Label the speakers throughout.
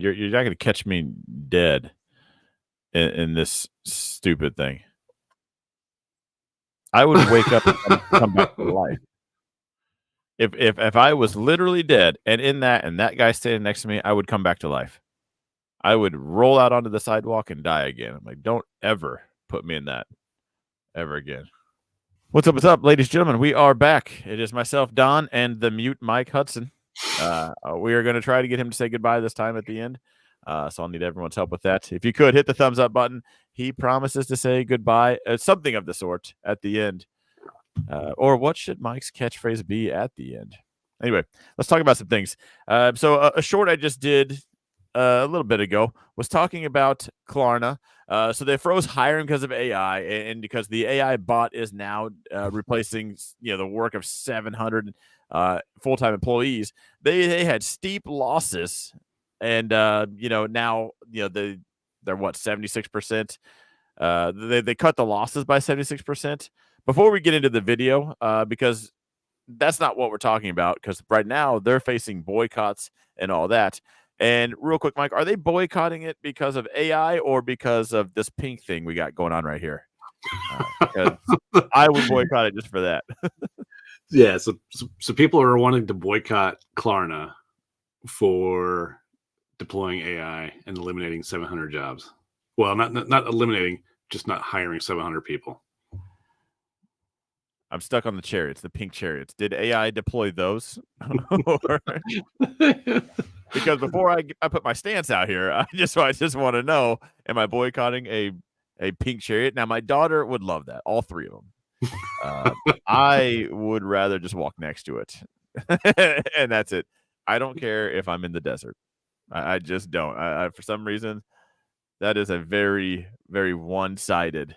Speaker 1: You're not gonna catch me dead in this stupid thing. I would wake up and come back to life. If I was literally dead and in that and that guy standing next to me, I would come back to life. I would roll out onto the sidewalk and die again. I'm like, don't ever put me in that ever again. What's up, ladies and gentlemen? We are back. It is myself, Don, and the mute Mike Hudson. We are going to try to get him to say goodbye this time at the end. So I'll need everyone's help with that. If you could hit the thumbs up button, he promises to say goodbye, something of the sort at the end. Or what should Mike's catchphrase be at the end? Anyway, let's talk about some things. So a short I just did a little bit ago was talking about Klarna. So they froze hiring because of AI, and because the AI bot is now replacing the work of 700 full-time employees. They had steep losses, and now they're what, 76%. They cut the losses by 76%. Before we get into the video, because that's not what we're talking about, because right now they're facing boycotts and all that. And real quick, Mike, are they boycotting it because of AI or because of this pink thing we got going on right here? Because I would boycott it just for that.
Speaker 2: Yeah, so people are wanting to boycott Klarna for deploying AI and eliminating 700 jobs. Well, not eliminating, just not hiring 700 people.
Speaker 1: I'm stuck on the chariots, the pink chariots. Did AI deploy those? Because before I put my stance out here, I just want to know: am I boycotting a pink chariot? Now, my daughter would love that. All three of them. I would rather just walk next to it, and that's it. I don't care if I'm in the desert. I just don't. For some reason, that is a very, very one-sided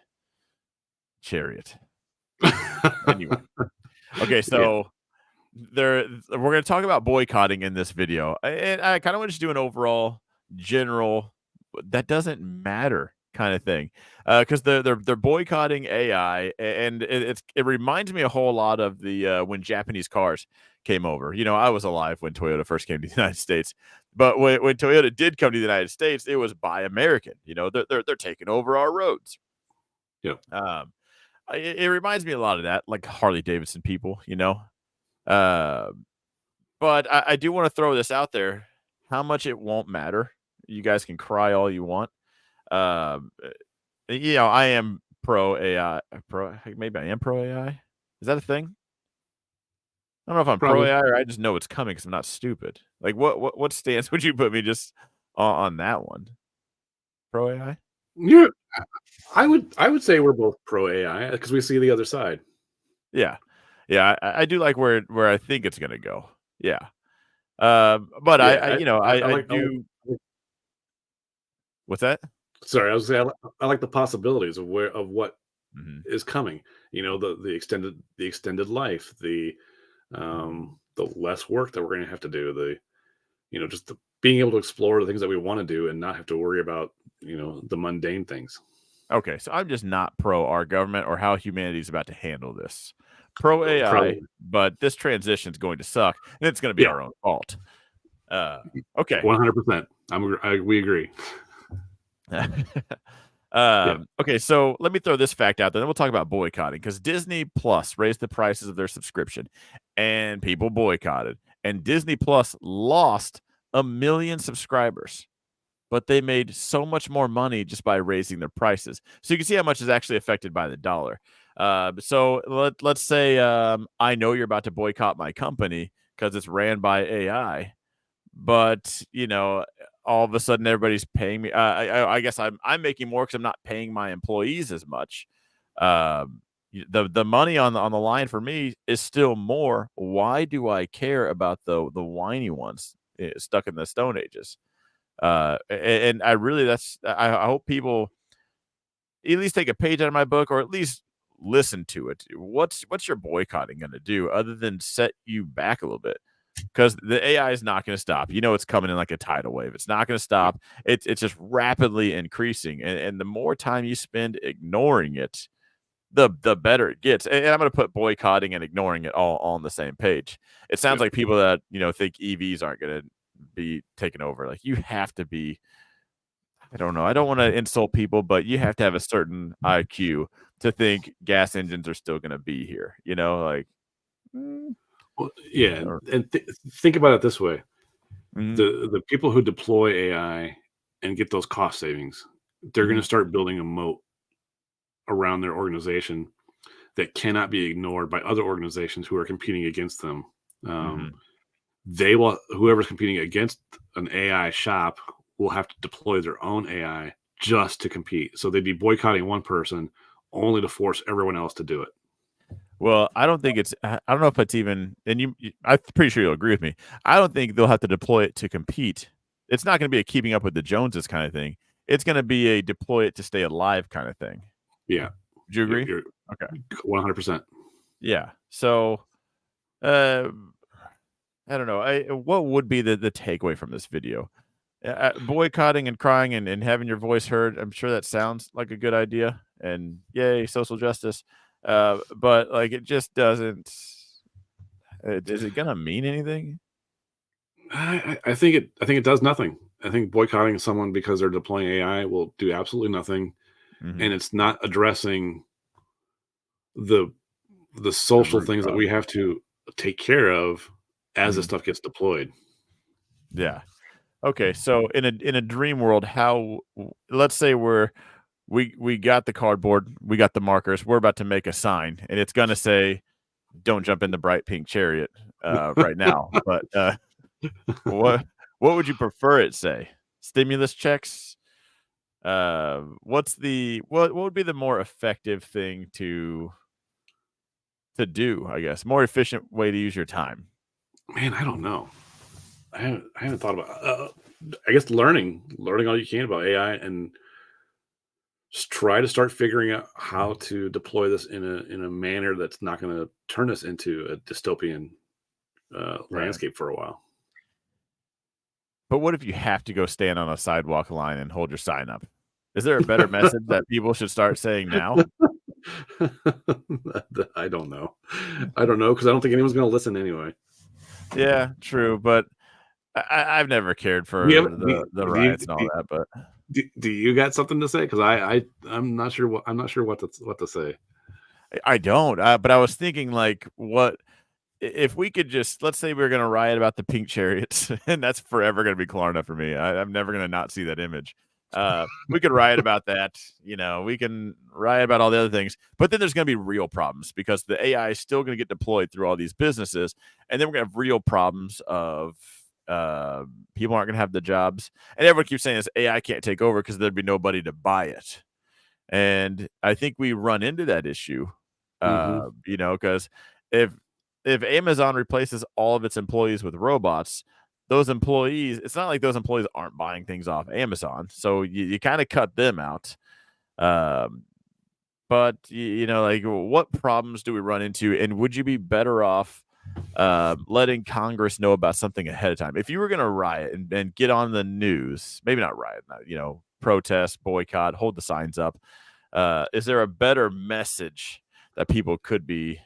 Speaker 1: chariot. Anyway, okay, so we're going to talk about boycotting in this video, and I kind of want to just do an overall general that doesn't matter kind of thing, because they're boycotting AI, and it reminds me a whole lot of the when Japanese cars came over. I was alive when Toyota first came to the United States, but when Toyota did come to the United States, it was buy American. They're taking over our roads.
Speaker 2: Yeah.
Speaker 1: It reminds me a lot of that, like Harley Davidson people, but I do want to throw this out there. How much it won't matter. You guys can cry all you want. I am pro AI. Maybe I am pro AI. Is that a thing? I don't know if I'm
Speaker 2: Probably.
Speaker 1: pro AI or I just know it's coming because I'm not stupid. Like, what stance would you put me just on that one? Pro AI?
Speaker 2: Yeah, I would say we're both pro AI because we see the other side.
Speaker 1: Yeah. I do like where I think it's gonna go. Yeah. But
Speaker 2: Yeah,
Speaker 1: I do. What's that?
Speaker 2: Sorry, I was saying I like the possibilities of what is coming. The extended life, the less work that we're going to have to do, just being able to explore the things that we want to do and not have to worry about the mundane things.
Speaker 1: Okay, so I'm just not pro our government or how humanity is about to handle this. Pro AI,
Speaker 2: Probably.
Speaker 1: but this transition is going to suck, and it's going to be our own fault. Okay,
Speaker 2: 100%. We agree.
Speaker 1: Okay, so let me throw this fact out there, then we'll talk about boycotting, because Disney Plus raised the prices of their subscription, and people boycotted, and Disney Plus lost 1 million subscribers, but they made so much more money just by raising their prices. So you can see how much is actually affected by the dollar. So let's say I know you're about to boycott my company because it's ran by AI, but all of a sudden everybody's paying me. I guess I'm making more because I'm not paying my employees as much. The money on the line for me is still more. Why do I care about the whiny ones stuck in the Stone Ages? And I hope people at least take a page out of my book, or at least listen to it. What's your boycotting going to do other than set you back a little bit? Because the AI is not going to stop. It's coming in like a tidal wave. It's not going to stop. It's just rapidly increasing. And the more time you spend ignoring it, the better it gets. And I'm going to put boycotting and ignoring it all on the same page. It sounds like people that, think EVs aren't going to be taken over. Like, you have to be I don't know. I don't wanna insult people, but you have to have a certain IQ to think gas engines are still gonna be here, like, mm,
Speaker 2: Well, yeah,
Speaker 1: or
Speaker 2: and think about it this way:
Speaker 1: mhm,
Speaker 2: the people who deploy AI and get those cost savings, they're going to
Speaker 1: mhm,
Speaker 2: start building a moat around their organization that cannot be ignored by other organizations who are competing against them. Um,
Speaker 1: mhm.
Speaker 2: they will whoever's competing against an AI shop will have to deploy their own AI just to compete. So they'd be boycotting one person only to force everyone else to do it.
Speaker 1: Well, I don't think it's I don't know if it's even and I'm pretty sure you'll agree with me. I don't think they'll have to deploy it to compete. It's not gonna be a keeping up with the Joneses kinda thing. It's gonna be a deploy it to stay alive kinda thing.
Speaker 2: Yeah,
Speaker 1: Would you agree?
Speaker 2: you're
Speaker 1: Okay.
Speaker 2: 100%.
Speaker 1: Yeah. So, um, I don't know. What would be the takeaway from this video? Boycotting and crying and having your voice heard, I'm sure that sounds like a good idea, and yay, social justice. But, like, it just doesn't is it gonna mean anything?
Speaker 2: I think it does nothing. I think boycotting someone because they're deploying AI will do absolutely nothing, and
Speaker 1: Mhm.
Speaker 2: it's not addressing the the
Speaker 1: The
Speaker 2: social
Speaker 1: root
Speaker 2: things that we
Speaker 1: problem.
Speaker 2: have to take care of as this
Speaker 1: Mhm.
Speaker 2: stuff gets deployed.
Speaker 1: Yeah. Okay, so in a dream world, how let's say we got the cardboard, we got the markers, we're about to make a sign, and it's gonna say, "Don't jump in the bright pink chariot," right now, but, what what would you prefer it say? Stimulus checks? What would be the more effective thing to do, I guess? More efficient way to use your time?
Speaker 2: Man, I don't know. I haven't thought about. I guess learning all you can about AI, and just try to start figuring out how to deploy this in a manner that's not going to turn us into a dystopian
Speaker 1: Right.
Speaker 2: landscape for a while.
Speaker 1: But what if you have to go stand on a sidewalk line and hold your sign up? Is there a better message that people should start saying now?
Speaker 2: I don't know. I don't know because I don't think anyone's going to listen anyway.
Speaker 1: Yeah, true, but I've never cared
Speaker 2: Do you
Speaker 1: for
Speaker 2: have
Speaker 1: the
Speaker 2: do you
Speaker 1: riots and all that, but
Speaker 2: do you got something to say? Because I'm not sure what to say.
Speaker 1: I don't, but I was thinking, like, what if we could just let's say we are gonna riot about the pink chariots, and that's forever gonna be Klarna for me. I'm never gonna not see that image. We could riot about that, we can riot about all the other things, but then there's gonna be real problems because the AI is still gonna get deployed through all these businesses, and then we're gonna have real problems of uh, people aren't gonna have the jobs, and everyone keeps saying this AI can't take over because there'd be nobody to buy it. And I think we run into that issue,
Speaker 2: Hmm.
Speaker 1: because if if Amazon replaces all of its employees with robots, those employees, it's not like those employees aren't buying things off Amazon. So you kind of cut them out. Um, but like what problems do we run into? And would you be better off letting Congress know about something ahead of time? If you were going to riot and get on the news, maybe not riot, protest, boycott, hold the signs up, is there a better message that people could be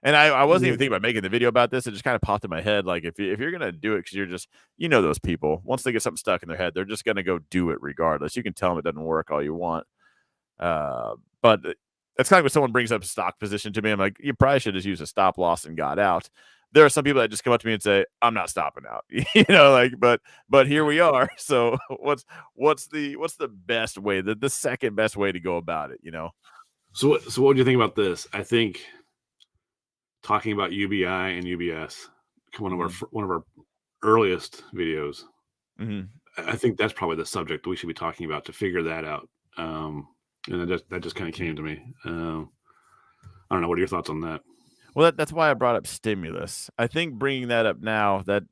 Speaker 1: and I wasn't even thinking about making the video about this, it just kinda popped in my head, like, if you're gonna do it because 'cause you're just those people, once they get something stuck in their head, they're just gonna go do it regardless. You can tell them it doesn't work all you want, but it's kinda like when someone brings up a stock position to me, I'm like, "You probably should just use a stop loss and got out." There are some people that just come up to me and say, "I'm not stopping out." But here we are, so what's the best way, the second best way to go about it, you know?
Speaker 2: So what do you think about this? I think talking about UBI and UBS,
Speaker 1: Mhm,
Speaker 2: one of our earliest videos.
Speaker 1: mhm.
Speaker 2: I think that's probably the subject we should be talking about to figure that out. And that just kind of came to me. I don't know. What are your thoughts on that?
Speaker 1: Well, that's why I brought up stimulus. I think bringing that up now that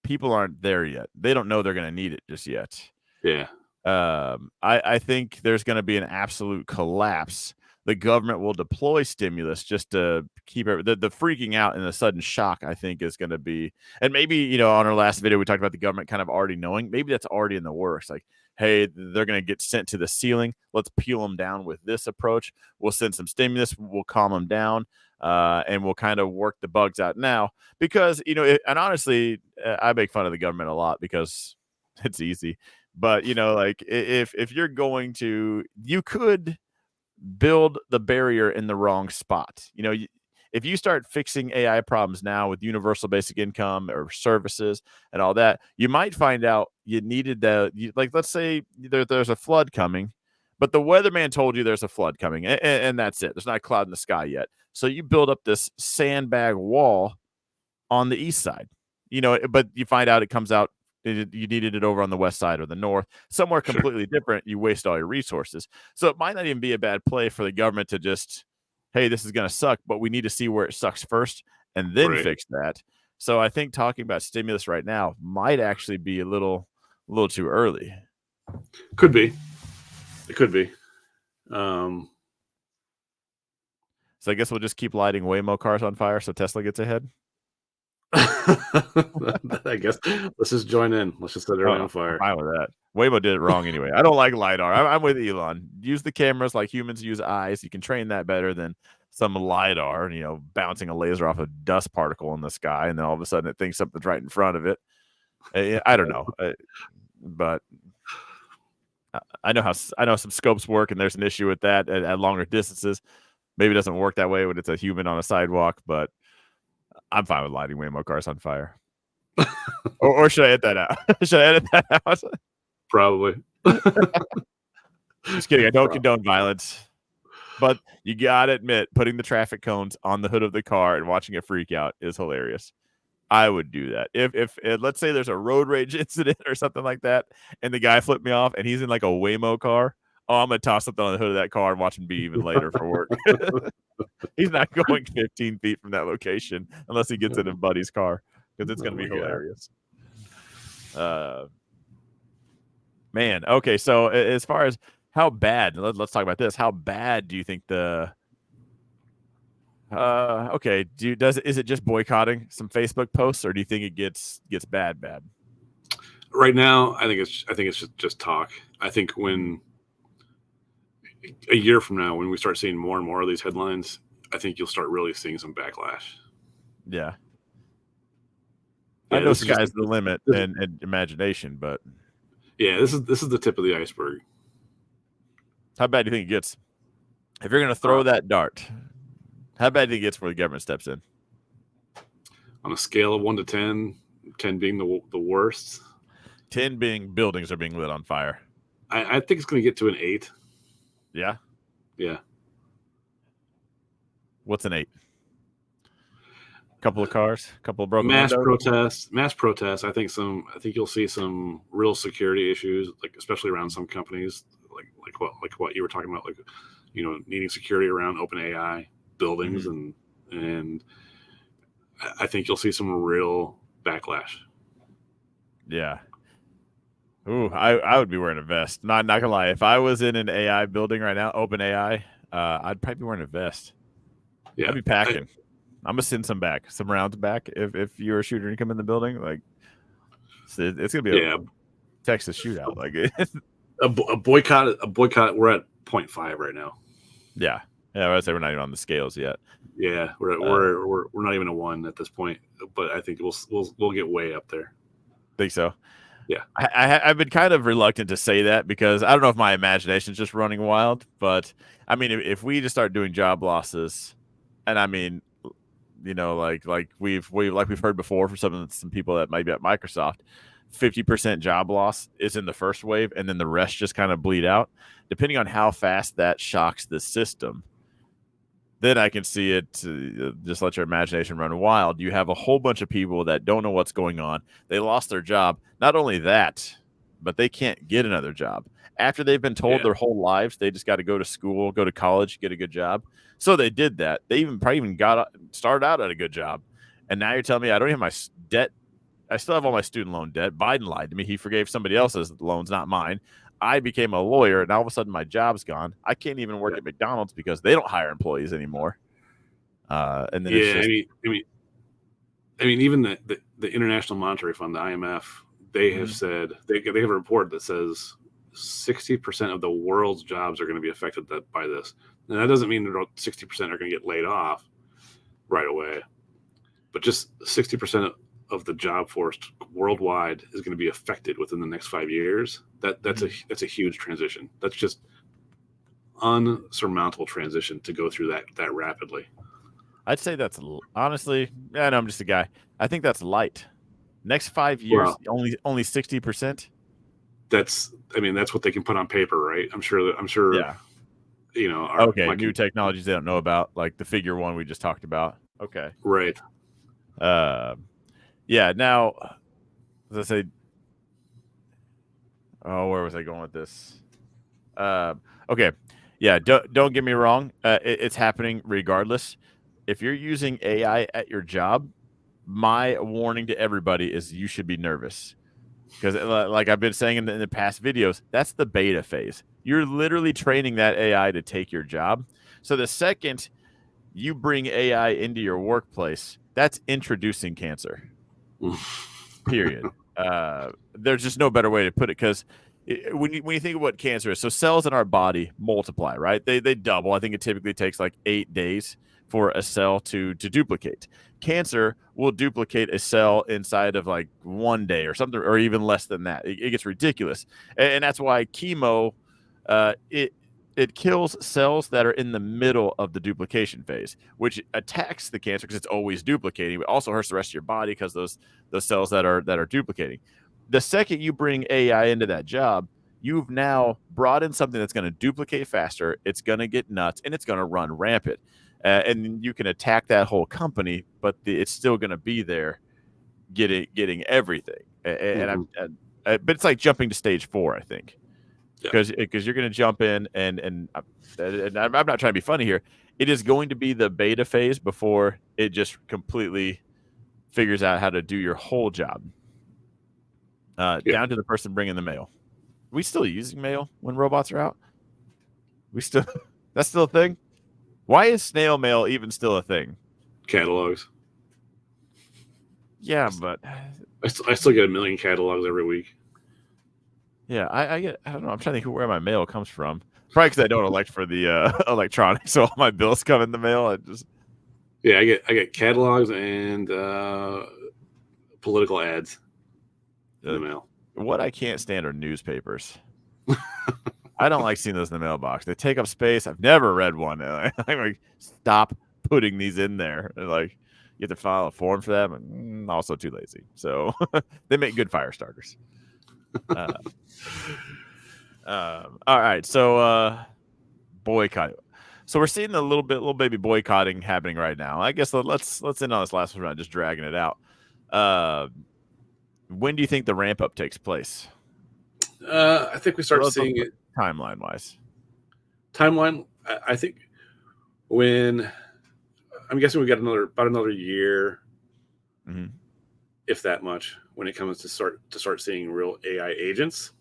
Speaker 1: people aren't there yet. They don't know they're gonna need it just yet.
Speaker 2: Yeah.
Speaker 1: I think there's gonna be an absolute collapse. The government will deploy stimulus just to keep the freaking out and the sudden shock, I think, is gonna be and maybe, on our last video, we talked about the government kind of already knowing. Maybe that's already in the works. Like, hey, they're gonna get sent to the ceiling. Let's peel them down with this approach. We'll send some stimulus. We'll calm them down. and we'll kind of work the bugs out now because and honestly, I make fun of the government a lot because it's easy. But like if you're going to, you could build the barrier in the wrong spot. If you start fixing AI problems now with universal basic income or services and all that, you might find out you needed like, let's say there's a flood coming, but the weatherman told you there's a flood coming, and that's it. There's not a cloud in the sky yet. So you build up this sandbag wall on the east side, but you find out it comes out, you needed it over on the west side or the north, somewhere
Speaker 2: Sure.
Speaker 1: completely different. You waste all your resources. So it might not even be a bad play for the government to just, hey, this is going to suck, but we need to see where it sucks first and then
Speaker 2: Right.
Speaker 1: fix that. So I think talking about stimulus right now might actually be a little too early.
Speaker 2: Could be. It could be. Um,
Speaker 1: So I guess we'll just keep lighting Waymo cars on fire so Tesla gets ahead.
Speaker 2: I guess let's just join in. Let's just set everything
Speaker 1: Oh,
Speaker 2: on
Speaker 1: I'm
Speaker 2: fire.
Speaker 1: fine with that. Waymo did it wrong anyway. I don't like LiDAR. I'm with Elon. Use the cameras like humans use eyes. You can train that better than some LiDAR, bouncing a laser off a dust particle in the sky, and then all of a sudden it thinks something's right in front of it. I don't know. But I know some scopes work, and there's an issue with that at longer distances. Maybe it doesn't work that way when it's a human on a sidewalk, but I'm fine with lighting Waymo cars on fire. Or should I edit that out? Should I edit that out?
Speaker 2: Probably.
Speaker 1: Just kidding. I don't condone violence. But you gotta admit, putting the traffic cones on the hood of the car and watching it freak out is hilarious. I would do that. If let's say there's a road rage incident or something like that, and the guy flipped me off, and he's in like a Waymo car, oh, I'm gonna toss something on the hood of that car and watch him be even later for work. He's not going 15 feet from that location unless he gets in a buddy's car because it's gonna be hilarious. Man, okay. So as far as how bad, let's talk about this. How bad do you think okay, is it just boycotting some Facebook posts, or do you think it gets bad?
Speaker 2: Right now, I think it's just talk. I think when a year from now, when we start seeing more and more of these headlines, I think you'll start really seeing some backlash.
Speaker 1: Yeah. I
Speaker 2: Yeah,
Speaker 1: know
Speaker 2: this is just
Speaker 1: sky's the limit and imagination, but
Speaker 2: yeah, this is the tip of the iceberg.
Speaker 1: how bad do you think it gets? If you're gonna throw that dart, how bad do you think it gets before the government steps in?
Speaker 2: On a scale of 1 to 10, 10 being the worst,
Speaker 1: 10 being buildings are being lit on fire.
Speaker 2: I think it's going to get to an 8.
Speaker 1: Yeah.
Speaker 2: Yeah.
Speaker 1: What's an 8? Couple of cars, couple of broken
Speaker 2: Mass
Speaker 1: windows.
Speaker 2: protests. I think you'll see some real security issues, like especially around some companies, like what you were talking about, like needing security around open AI buildings, and I think you'll see some real backlash.
Speaker 1: Yeah. Ooh, I would be wearing a vest. Not gonna lie. If I was in an AI building right now, open AI, I'd probably be wearing a vest.
Speaker 2: Yeah,
Speaker 1: I'd be packing. I'm gonna send some rounds back. If you're a shooter and you come in the building, like it's gonna be a Texas shootout. Like
Speaker 2: a boycott. We're at 0.5 right now.
Speaker 1: Yeah. I would say we're not even on the scales yet.
Speaker 2: Yeah, we're not even a 1 at this point, but I think we'll get way up there.
Speaker 1: Think so?
Speaker 2: Yeah.
Speaker 1: I've been kind of reluctant to say that because I don't know if my imagination is just running wild, but I mean, if we just start doing job losses, and I mean, like we've heard before from some people that might be at Microsoft, 50% job loss is in the first wave, and then the rest just kind of bleed out. Depending on how fast that shocks the system, then I can see it. Just let your imagination run wild. You have a whole bunch of people that don't know what's going on. They lost their job. Not only that, but they can't get another job after they've been told their whole lives they just got to go to school, go to college, get a good job. So they did that. They probably started out at a good job, and now you're telling me I don't even have my debt. I still have all my student loan debt. Biden lied to me. He forgave somebody else's loans, not mine. I became a lawyer, and all of a sudden my job's gone. I can't even work at McDonald's because they don't hire employees anymore. And then it's just,
Speaker 2: I mean, even the International Monetary Fund, the IMF, they have said they have a report that says 60% of the world's jobs are going to be affected by this. And that doesn't mean that 60% are going to get laid off. right away. But just 60% of the job force worldwide is going to be affected within the next 5 years. That's a huge transition. That's just unsurmountable transition to go through that rapidly.
Speaker 1: I'd say that's honestly, yeah, no, I'm just a guy. I think that's light. Next 5 years,
Speaker 2: Well,
Speaker 1: only 60%.
Speaker 2: that's what they can put on paper, right? I'm sure
Speaker 1: Yeah. Okay, new technologies they don't know about, like the figure one we just talked about. Okay.
Speaker 2: Right.
Speaker 1: Yeah. Now, as I say, where was I going with this? Okay. Yeah. Don't get me wrong. It's happening regardless. If you're using AI at your job, my warning to everybody is you should be nervous. Because, like I've been saying in the past videos, that's the beta phase. You're literally training that AI to take your job. So the second you bring AI into your workplace, that's introducing cancer. Period. There's just no better way to put it, because when you think of what cancer is, so cells in our body multiply, right? They double. I think it typically takes like 8 days for a cell to duplicate. Cancer will duplicate a cell inside of like 1 day or something, or even less than that. It gets ridiculous, and that's why chemo, it kills cells that are in the middle of the duplication phase, which attacks the cancer because it's always duplicating. But also hurts the rest of your body because those cells that are duplicating. The second you bring AI into that job, you've now brought in something that's going to duplicate faster. It's going to get nuts and it's going to run rampant. And you can attack that whole company, but it's still going to be there, getting everything. And but it's like jumping to stage 4, I think, because you're going to jump in and I'm not trying to be funny here. It is going to be the beta phase before it just completely figures out how to do your whole job, down to the person bringing the mail. Are we still using mail when robots are out? We still that's still a thing. Why is snail mail even still a thing?
Speaker 2: Catalogs.
Speaker 1: Yeah, but
Speaker 2: I still get a million catalogs every week.
Speaker 1: Yeah, I get. I don't know. I'm trying to think where my mail comes from. Probably because I don't elect for the electronics, so all my bills come in the mail.
Speaker 2: I get catalogs and political ads in the mail.
Speaker 1: What I can't stand are newspapers. I don't like seeing those in the mailbox. They take up space. I've never read one. I'm like, stop putting these in there. And like, you have to file a form for them. And also too lazy. So they make good fire starters. All right. So boycott. So we're seeing little baby boycotting happening right now. I guess let's end on this last one round, just dragging it out. When do you think the ramp up takes place?
Speaker 2: I think we start seeing it
Speaker 1: timeline wise.
Speaker 2: Timeline, I think when I'm guessing we got about another year, if that much, when it comes to start seeing real AI agents,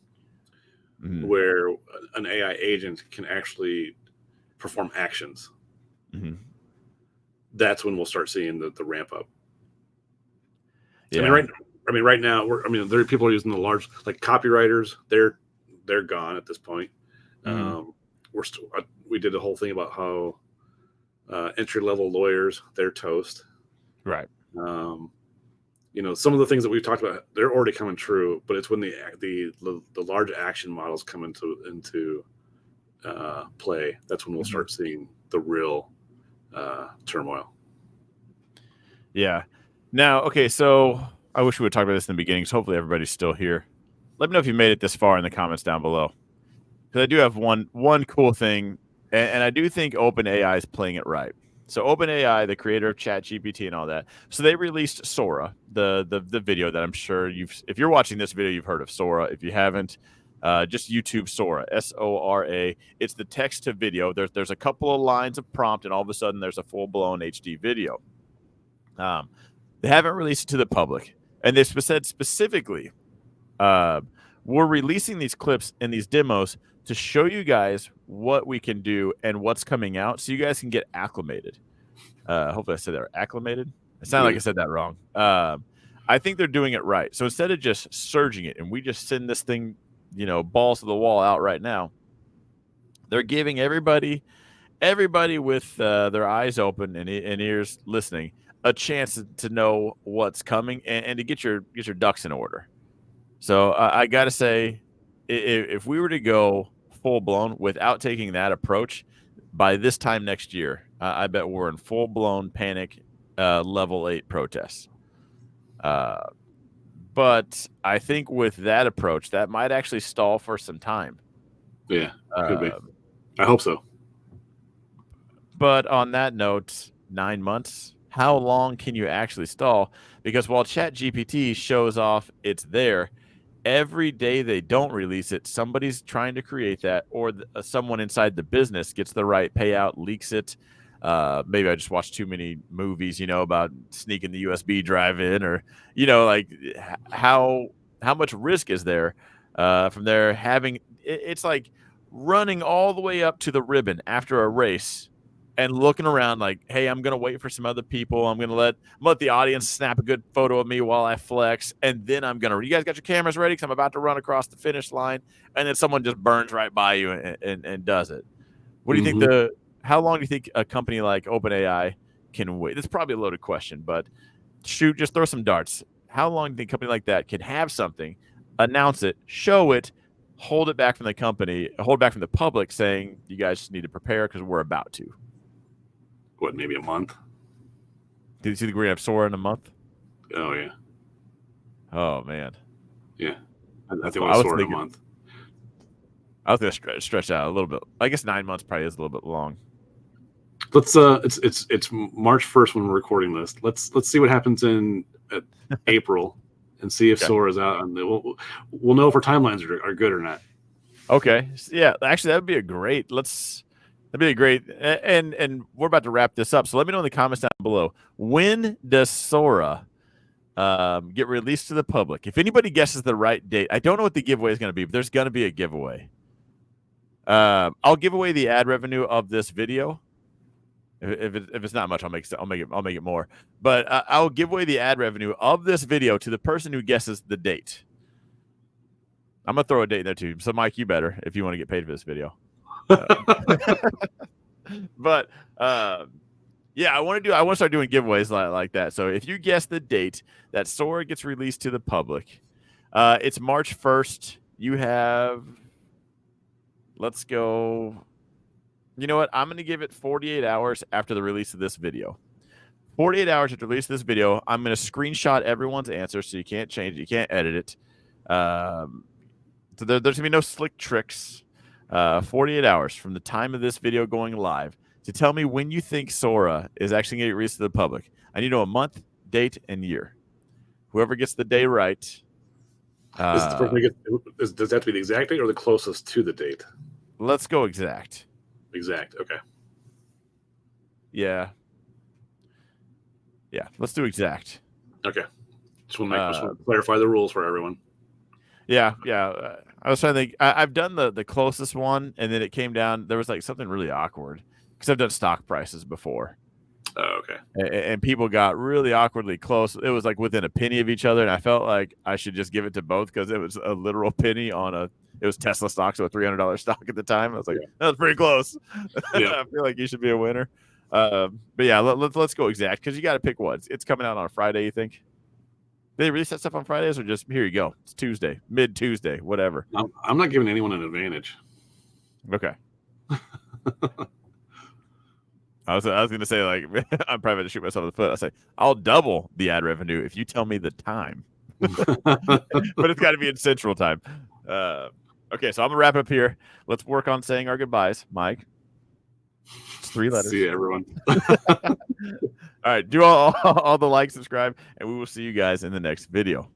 Speaker 2: where an AI agent can actually perform actions. That's when we'll start seeing the ramp up. Yeah. Right now, there people are using the large, like copywriters. They're gone at this point. We did a whole thing about how entry level lawyers, they're toast.
Speaker 1: Right.
Speaker 2: Some of the things that we've talked about, they're already coming true. But it's when the large action models come into play. That's when we'll start seeing the real turmoil.
Speaker 1: Yeah. Now, okay, so I wish we would talk about this in the beginning, so hopefully everybody's still here. Let me know if you made it this far in the comments down below, because I do have one cool thing, and I do think OpenAI is playing it right. So OpenAI, the creator of ChatGPT and all that, so they released Sora, the video that I'm sure if you're watching this video, you've heard of Sora. If you haven't, just YouTube Sora, Sora. It's the text to video. There's a couple of lines of prompt, and all of a sudden there's a full blown HD video. They haven't released it to the public, and they've said specifically, we're releasing these clips and these demos to show you guys what we can do and what's coming out, so you guys can get acclimated. Hopefully I said that acclimated. It sounded like I said that wrong. I think they're doing it right. So instead of just surging it and we just send this thing, balls to the wall out right now, they're giving everybody everybody with their eyes open and ears listening a chance to know what's coming and to get your ducks in order. So I got to say, if we were to go full blown without taking that approach, by this time next year, I bet we're in full blown panic, level 8 protests. But I think with that approach, that might actually stall for some time.
Speaker 2: Yeah, could be. I hope so.
Speaker 1: But on that note, 9 months, how long can you actually stall? Because while ChatGPT shows off it's there, every day they don't release it, somebody's trying to create that, or someone inside the business gets the right payout, leaks it. Maybe I just watched too many movies, about sneaking the USB drive in, or like how much risk is there from there having it's like running all the way up to the ribbon after a race and looking around like, hey, I'm gonna wait for some other people. I'm gonna let the audience snap a good photo of me while I flex, and then you guys got your cameras ready because I'm about to run across the finish line, and then someone just burns right by you and does it. What do you think how long do you think a company like OpenAI can wait? It's probably a loaded question, but just throw some darts. How long do you think a company like that can have something, announce it, show it, hold it back from the company, hold it back from the public, saying you guys just need to prepare because we're about to?
Speaker 2: What, maybe a month?
Speaker 1: Did you see the green have Sora in a month?
Speaker 2: Oh yeah.
Speaker 1: Oh man.
Speaker 2: Yeah, I think I Sora in a month.
Speaker 1: I was gonna stretch out a little bit. I guess 9 months probably is a little bit long.
Speaker 2: Let's it's March 1st when we're recording this. Let's see what happens in April and see if Sora's out, and we'll know if our timelines are good or not.
Speaker 1: Okay. Yeah, actually that would be a great. That'd be a great, and we're about to wrap this up. So let me know in the comments down below. When does Sora get released to the public? If anybody guesses the right date, I don't know what the giveaway is going to be, but there's going to be a giveaway. I'll give away the ad revenue of this video. If it's not much, I'll make it more. But I'll give away the ad revenue of this video to the person who guesses the date. I'm gonna throw a date in there too. So Mike, you better if you want to get paid for this video. But yeah, I want to start doing giveaways like that. So if you guess the date that Sora gets released to the public, it's March 1st. You have, let's go. You know what? I'm going to give it 48 hours after the release of this video. 48 hours after the release of this video, I'm going to screenshot everyone's answer so you can't change it. You can't edit it. So there's going to be no slick tricks. 48 hours from the time of this video going live to tell me when you think Sora is actually going to get released to the public. I need to know a month, date, and year. Whoever gets the day right.
Speaker 2: Does that have to be the exact date or the closest to the date?
Speaker 1: Let's go exact.
Speaker 2: Exact. Okay.
Speaker 1: Yeah. Let's do exact.
Speaker 2: Okay. Just want to clarify the rules for everyone.
Speaker 1: Yeah. I was trying to think. I've done the closest one, and then it came down. There was like something really awkward because I've done stock prices before.
Speaker 2: Oh, okay.
Speaker 1: And people got really awkwardly close. It was like within a penny of each other, and I felt like I should just give it to both because it was a literal penny on it was Tesla stock, so a $300 stock at the time. I was like, that was pretty close. Yeah. I feel like you should be a winner. But yeah, let's go exact because you got to pick one. It's coming out on a Friday, you think? They release that stuff on Fridays, or just here you go? It's Tuesday, mid Tuesday, whatever.
Speaker 2: I'm not giving anyone an advantage.
Speaker 1: Okay. I was going to say, like, I'm probably going to shoot myself in the foot. I say I'll double the ad revenue if you tell me the time, but it's got to be in Central Time. Okay, so I'm gonna wrap up here. Let's work on saying our goodbyes, Mike. It's 3 letters.
Speaker 2: See you, everyone.
Speaker 1: All right, do all the like, subscribe, and we will see you guys in the next video.